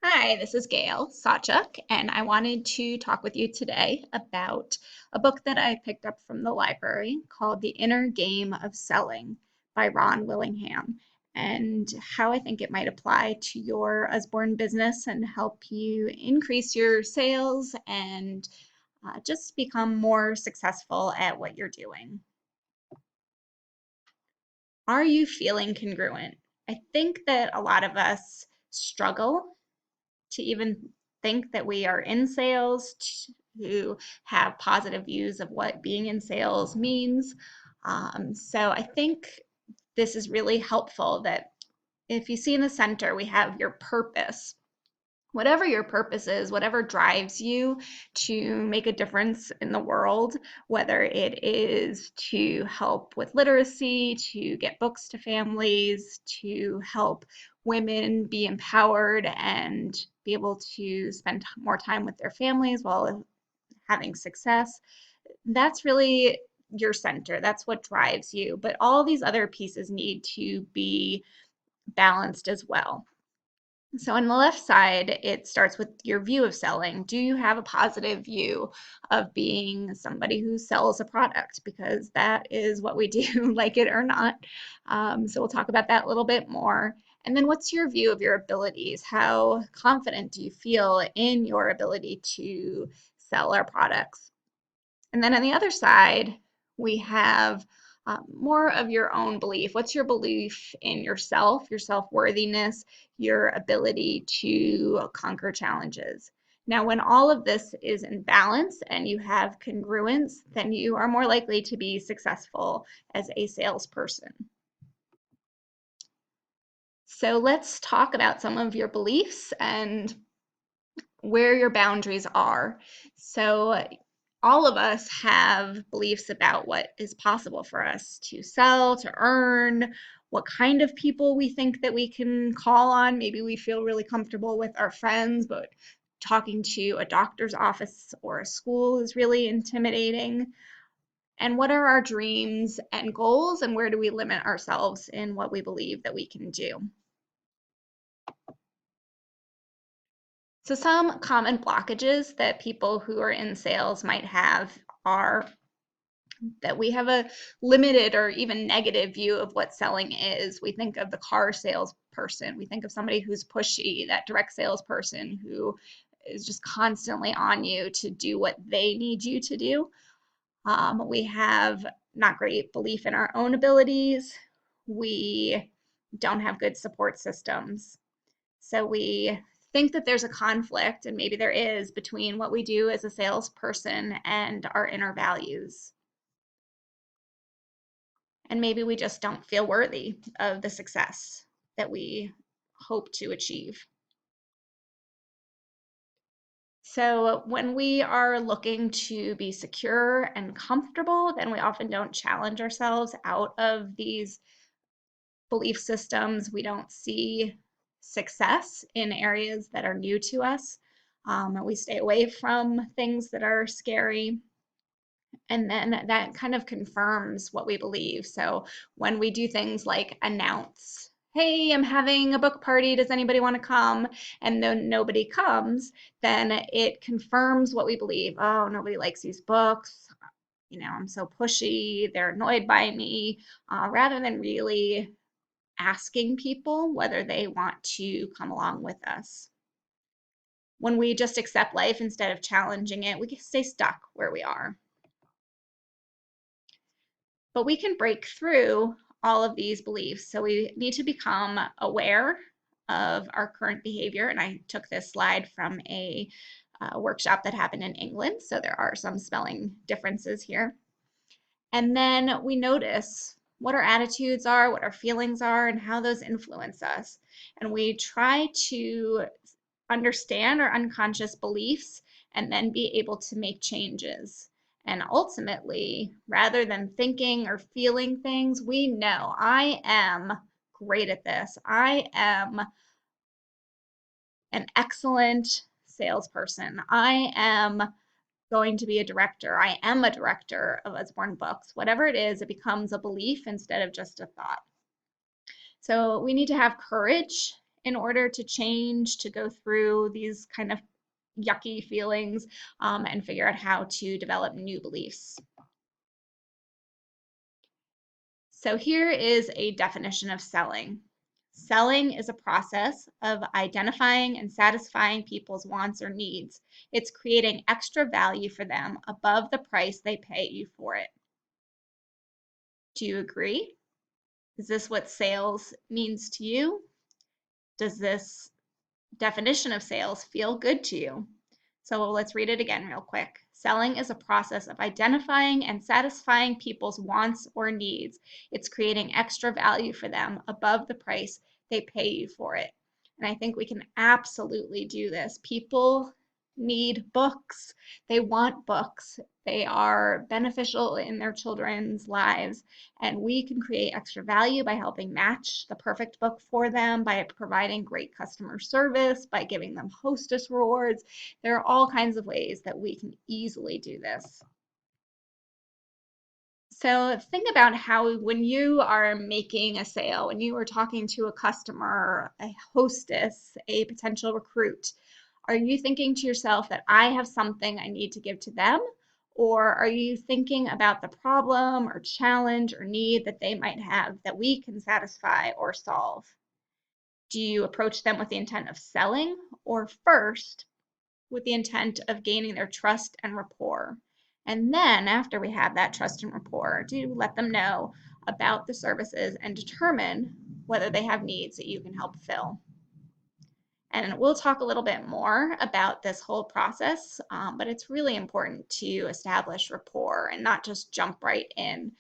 Hi, this is Gail Sawchuk, and I wanted to talk with you today about a book that I picked up from the library called The Inner Game of Selling by Ron Willingham, and how I think it might apply to your Usborne business and help you increase your sales and just become more successful at what you're doing. Are you feeling congruent? I think that a lot of us struggle to even think that we are in sales, to have positive views of what being in sales means. So I think this is really helpful that if you see in the center, we have your purpose. Whatever your purpose is, whatever drives you to make a difference in the world, whether it is to help with literacy, to get books to families, to help women be empowered and be able to spend more time with their families while having success, that's really your center. That's what drives you. But all these other pieces need to be balanced as well. So on the left side, it starts with your view of selling. Do you have a positive view of being somebody who sells a product? Because that is what we do, like it or not. So we'll talk about that a little bit more. And then what's your view of your abilities? How confident do you feel in your ability to sell our products? And then on the other side, we have more of your own belief. What's your belief in yourself, your self-worthiness, your ability to conquer challenges? Now, when all of this is in balance and you have congruence, then you are more likely to be successful as a salesperson. So let's talk about some of your beliefs and where your boundaries are. So all of us have beliefs about what is possible for us to sell, to earn, what kind of people we think that we can call on. Maybe we feel really comfortable with our friends, but talking to a doctor's office or a school is really intimidating. And what are our dreams and goals, and where do we limit ourselves in what we believe that we can do? So some common blockages that people who are in sales might have are that we have a limited or even negative view of what selling is. We think of the car salesperson. We think of somebody who's pushy, that direct salesperson who is just constantly on you to do what they need you to do. We have not great belief in our own abilities. We don't have good support systems. So we think that there's a conflict, and maybe there is, between what we do as a salesperson and our inner values. And maybe we just don't feel worthy of the success that we hope to achieve. So when we are looking to be secure and comfortable, then we often don't challenge ourselves out of these belief systems. We don't see success in areas that are new to us. We stay away from things that are scary. And then that kind of confirms what we believe. So when we do things like announce, hey, I'm having a book party, does anybody want to come? And then nobody comes, then it confirms what we believe. Oh, nobody likes these books. You know, I'm so pushy, they're annoyed by me, rather than really asking people whether they want to come along with us. When we just accept life instead of challenging it, we stay stuck where we are. But we can break through all of these beliefs. So we need to become aware of our current behavior. And I took this slide from a workshop that happened in England. So there are some spelling differences here. And then we notice what our attitudes are, what our feelings are, and how those influence us. And we try to understand our unconscious beliefs and then be able to make changes. And ultimately, rather than thinking or feeling things, we know I am great at this. I am an excellent salesperson. I am going to be a director. I am a director of Usborne Books. Whatever it is, it becomes a belief instead of just a thought. So we need to have courage in order to change, to go through these kind of yucky feelings, and figure out how to develop new beliefs. So here is a definition of selling. Selling is a process of identifying and satisfying people's wants or needs. It's creating extra value for them above the price they pay you for it. Do you agree? Is this what sales means to you? Does this definition of sales feel good to you? So let's read it again real quick. Selling is a process of identifying and satisfying people's wants or needs. It's creating extra value for them above the price they pay you for it. And I think we can absolutely do this. People need books. They want books. They are beneficial in their children's lives. And we can create extra value by helping match the perfect book for them, by providing great customer service, by giving them hostess rewards. There are all kinds of ways that we can easily do this. So think about how when you are making a sale, when you are talking to a customer, a hostess, a potential recruit, are you thinking to yourself that I have something I need to give to them? Or are you thinking about the problem or challenge or need that they might have that we can satisfy or solve? Do you approach them with the intent of selling, or first with the intent of gaining their trust and rapport? And then after we have that trust and rapport, do let them know about the services and determine whether they have needs that you can help fill. And we'll talk a little bit more about this whole process, but it's really important to establish rapport and not just jump right in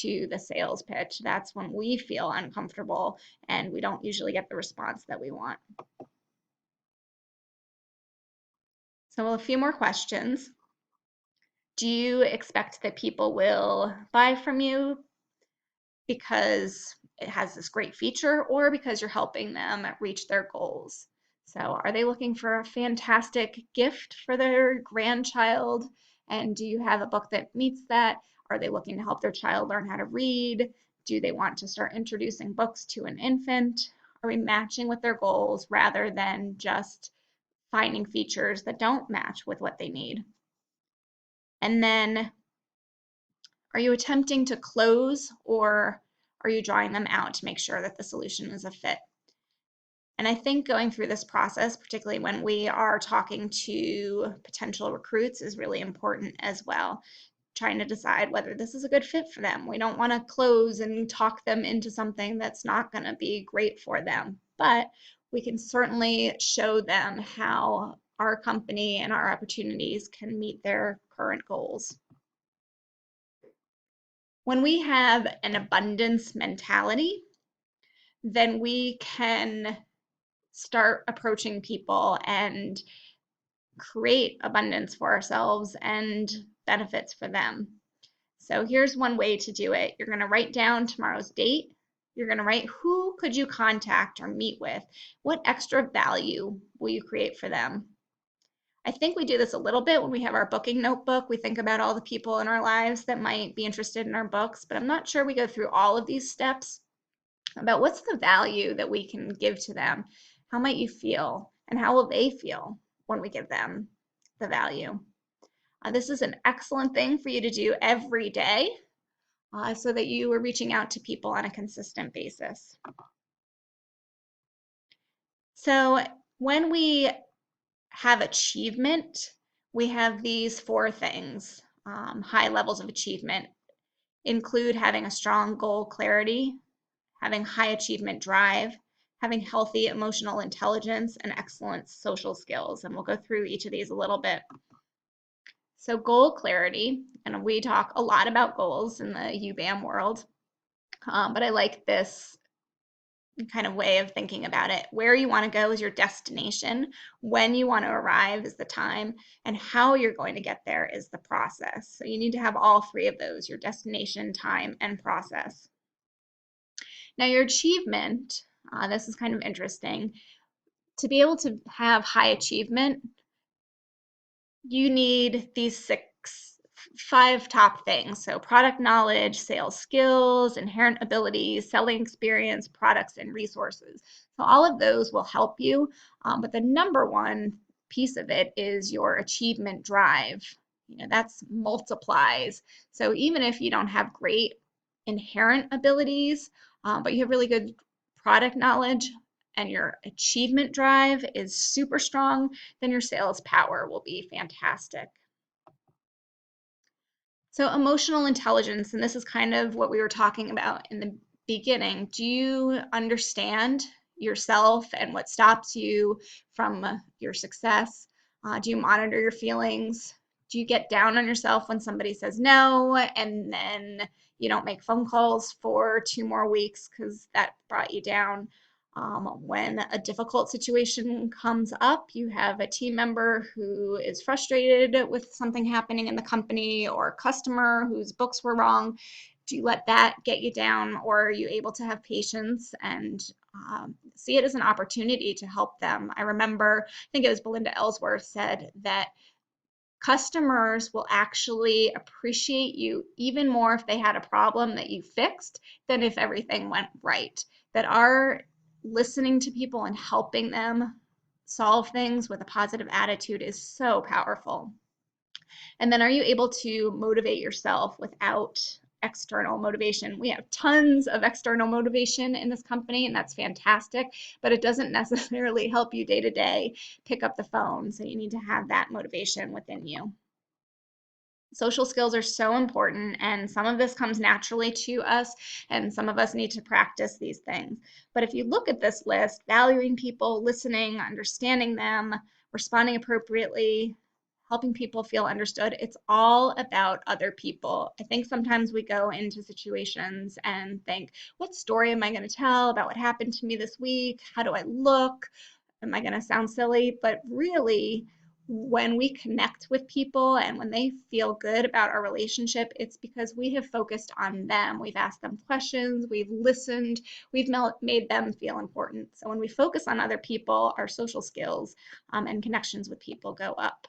to the sales pitch. That's when we feel uncomfortable and we don't usually get the response that we want. So a few more questions. Do you expect that people will buy from you because it has this great feature or because you're helping them reach their goals? So are they looking for a fantastic gift for their grandchild? And do you have a book that meets that? Are they looking to help their child learn how to read? Do they want to start introducing books to an infant? Are we matching with their goals rather than just finding features that don't match with what they need? And then are you attempting to close, or are you drawing them out to make sure that the solution is a fit? And I think going through this process, particularly when we are talking to potential recruits, is really important as well. Trying to decide whether this is a good fit for them. We don't want to close and talk them into something that's not going to be great for them, but we can certainly show them how our company and our opportunities can meet their current goals. When we have an abundance mentality, then we can start approaching people and create abundance for ourselves and benefits for them. So here's one way to do it. You're going to write down tomorrow's date. You're going to write who could you contact or meet with? What extra value will you create for them? I think we do this a little bit when we have our booking notebook. We think about all the people in our lives that might be interested in our books, but I'm not sure we go through all of these steps about what's the value that we can give to them. How might you feel, and how will they feel when we give them the value? This is an excellent thing for you to do every day so that you are reaching out to people on a consistent basis. So when we have achievement, we have these four things. High levels of achievement include having a strong goal clarity, having high achievement drive, having healthy emotional intelligence, and excellent social skills. And we'll go through each of these a little bit. So goal clarity, and we talk a lot about goals in the UBAM world, but I like this kind of way of thinking about it. Where you want to go is your destination. When you want to arrive is the time, and how you're going to get there is the process. So you need to have all three of those, your destination, time, and process. Now your achievement, this is kind of interesting. To be able to have high achievement, you need these 5 top things. So product knowledge, sales skills, inherent abilities, selling experience, products, and resources. So all of those will help you. But the number one piece of it is your achievement drive. That's multiplies. So even if you don't have great inherent abilities, but you have really good product knowledge and your achievement drive is super strong, then your sales power will be fantastic. So emotional intelligence, and this is kind of what we were talking about in the beginning. Do you understand yourself and what stops you from your success? Do you monitor your feelings? Do you get down on yourself when somebody says no and then you don't make phone calls for 2 more weeks because that brought you down? When a difficult situation comes up, you have a team member who is frustrated with something happening in the company or a customer whose books were wrong. Do you let that get you down, or are you able to have patience and see it as an opportunity to help them? I remember, I think it was Belinda Ellsworth said that customers will actually appreciate you even more if they had a problem that you fixed than if everything went right. That our listening to people and helping them solve things with a positive attitude is so powerful. And then are you able to motivate yourself without external motivation? We have tons of external motivation in this company, and that's fantastic, but it doesn't necessarily help you day to day pick up the phone. So you need to have that motivation within you. Social skills are so important, and some of this comes naturally to us, and some of us need to practice these things. But if you look at this list, valuing people, listening, understanding them, responding appropriately, helping people feel understood, it's all about other people. I think sometimes we go into situations and think, what story am I going to tell about what happened to me this week? How do I look? Am I going to sound silly? But really, when we connect with people and when they feel good about our relationship, it's because we have focused on them. We've asked them questions, we've listened, we've made them feel important. So when we focus on other people, our social skills and connections with people go up.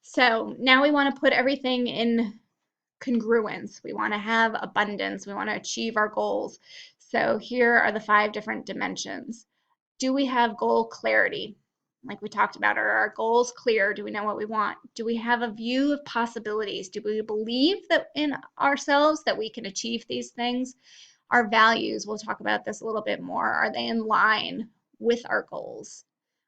So now we want to put everything in congruence. We want to have abundance. We want to achieve our goals. So here are the 5 different dimensions. Do we have goal clarity? Like we talked about, are our goals clear? Do we know what we want? Do we have a view of possibilities? Do we believe that in ourselves that we can achieve these things? Our values, we'll talk about this a little bit more, are they in line with our goals?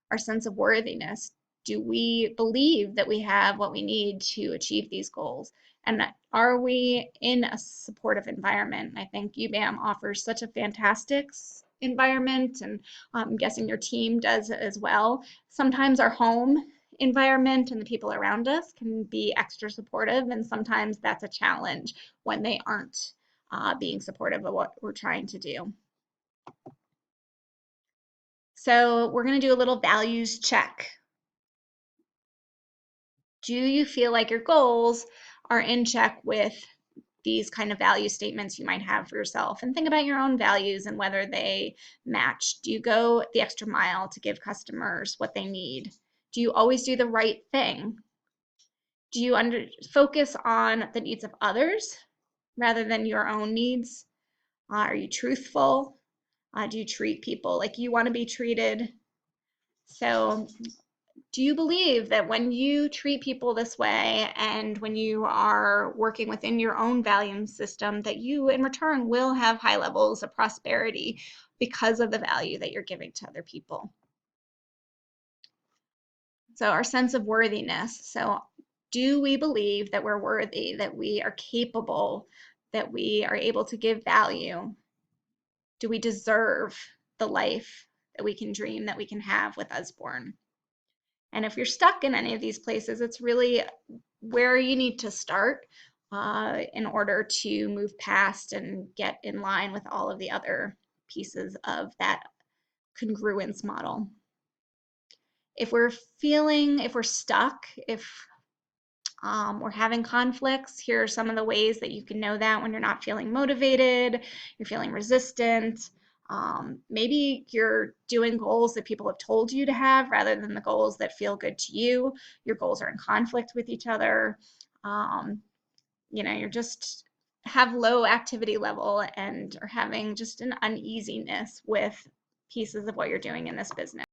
Our sense of worthiness, do we believe that we have what we need to achieve these goals? And are we in a supportive environment? I think UBAM offers such a fantastic environment, and I'm guessing your team does as well. Sometimes our home environment and the people around us can be extra supportive, and sometimes that's a challenge when they aren't being supportive of what we're trying to do. So we're going to do a little values check. Do you feel like your goals are in check with these kind of value statements you might have for yourself? And think about your own values and whether they match. Do you go the extra mile to give customers what they need? Do you always do the right thing? Do you focus on the needs of others rather than your own needs? Are you truthful? Do you treat people like you want to be treated? So do you believe that when you treat people this way and when you are working within your own value system, that you in return will have high levels of prosperity because of the value that you're giving to other people? So our sense of worthiness. So do we believe that we're worthy, that we are capable, that we are able to give value? Do we deserve the life that we can dream, that we can have with Usborne? And if you're stuck in any of these places, it's really where you need to start in order to move past and get in line with all of the other pieces of that congruence model. If we're stuck, if we're having conflicts, here are some of the ways that you can know that when you're not feeling motivated, you're feeling resistant, Maybe you're doing goals that people have told you to have rather than the goals that feel good to you. Your goals are in conflict with each other. Um, you're just have low activity level and are having just an uneasiness with pieces of what you're doing in this business.